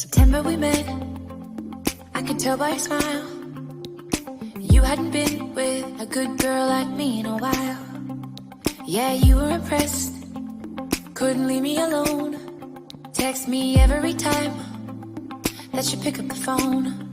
September we met, I could tell by your smile. You hadn't been with a good girl like me in a while. Yeah, you were impressed, couldn't leave me alone. Text me every time that you pick up the phone.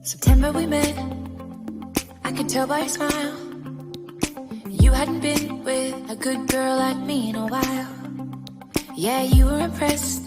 September we met, I could tell by your smile. You hadn't been with a good girl like me in a while. Yeah, you were impressed,